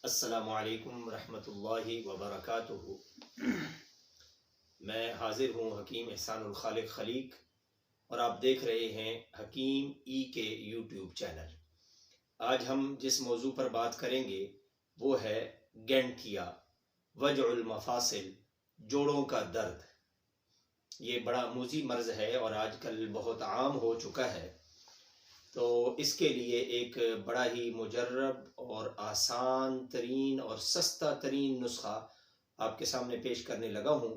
السلام علیکم ورحمۃ اللہ وبرکاتہ۔ میں حاضر ہوں حکیم احسان الخالق خلیق، اور آپ دیکھ رہے ہیں حکیم ای کے یوٹیوب چینل۔ آج ہم جس موضوع پر بات کریں گے وہ ہے گینٹھیا، وجع المفاصل، جوڑوں کا درد۔ یہ بڑا موذی مرض ہے اور آج کل بہت عام ہو چکا ہے، تو اس کے لیے ایک بڑا ہی مجرب اور آسان ترین اور سستا ترین نسخہ آپ کے سامنے پیش کرنے لگا ہوں۔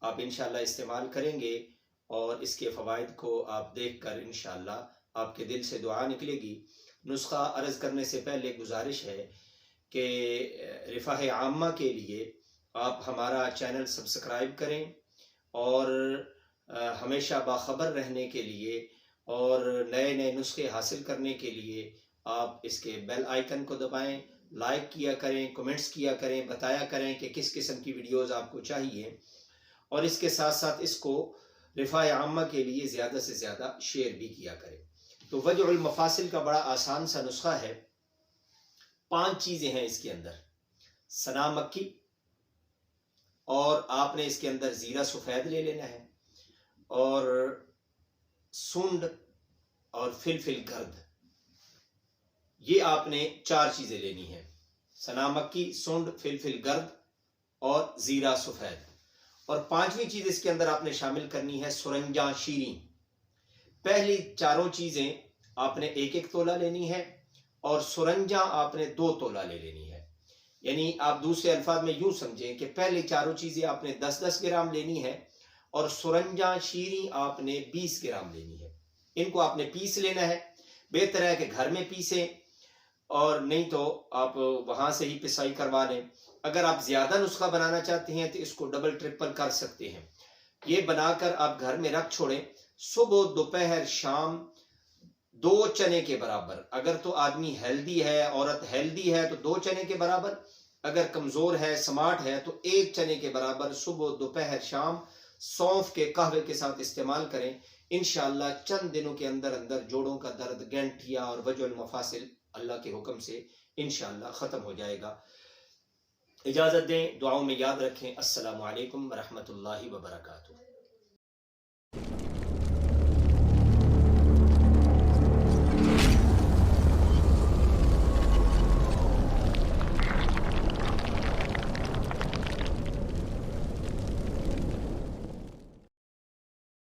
آپ انشاءاللہ استعمال کریں گے اور اس کے فوائد کو آپ دیکھ کر انشاءاللہ آپ کے دل سے دعا نکلے گی۔ نسخہ عرض کرنے سے پہلے گزارش ہے کہ رفاہ عامہ کے لیے آپ ہمارا چینل سبسکرائب کریں، اور ہمیشہ باخبر رہنے کے لیے اور نئے نئے نسخے حاصل کرنے کے لیے آپ اس کے بیل آئیکن کو دبائیں، لائک کیا کریں، کمنٹس کیا کریں، بتایا کریں کہ کس قسم کی ویڈیوز آپ کو چاہیے، اور اس کے ساتھ ساتھ اس کو رفاہ عامہ کے لیے زیادہ سے زیادہ شیئر بھی کیا کریں۔ تو وجع المفاصل کا بڑا آسان سا نسخہ ہے۔ 5 چیزیں ہیں اس کے اندر: سنا مکی، اور آپ نے اس کے اندر زیرہ سفید لے لینا ہے، اور سونڈ اور فلفل گرد، یہ آپ نے 4 چیزیں لینی ہیں: سنا مکی، سونڈ، فلفل گرد اور زیرہ سفید۔ اور 5ویں چیز اس کے اندر آپ نے شامل کرنی ہے سرنجاں شیریں۔ پہلی 4 چیزیں آپ نے 1-1 تولہ لینی ہے، اور سرنجاں آپ نے 2 تولہ لے لینی ہے۔ یعنی آپ دوسرے الفاظ میں یوں سمجھیں کہ پہلی 4 چیزیں آپ نے 10-10 گرام لینی ہے، اور سرنجاں شیریں آپ نے 20 گرام لینی ہے۔ ان کو آپ نے پیس لینا ہے۔ بہتر ہے کہ گھر میں پیسیں، اور نہیں تو آپ وہاں سے ہی پسائی کروا لیں۔ اگر آپ زیادہ نسخہ بنانا چاہتے ہیں تو اس کو ڈبل ٹرپل کر سکتے ہیں۔ یہ بنا کر آپ گھر میں رکھ چھوڑیں۔ صبح، دوپہر، شام 2 چنے کے برابر، اگر تو آدمی ہیلدی ہے، عورت ہیلدی ہے تو 2 چنے کے برابر، اگر کمزور ہے، سمارٹ ہے تو 1 چنے کے برابر صبح، دوپہر، شام سونف کے قہوے کے ساتھ استعمال کریں۔ انشاءاللہ چند دنوں کے اندر اندر جوڑوں کا درد، گینٹھیا اور وجع المفاصل اللہ کے حکم سے انشاءاللہ ختم ہو جائے گا۔ اجازت دیں، دعاؤں میں یاد رکھیں۔ السلام علیکم ورحمۃ اللہ وبرکاتہ۔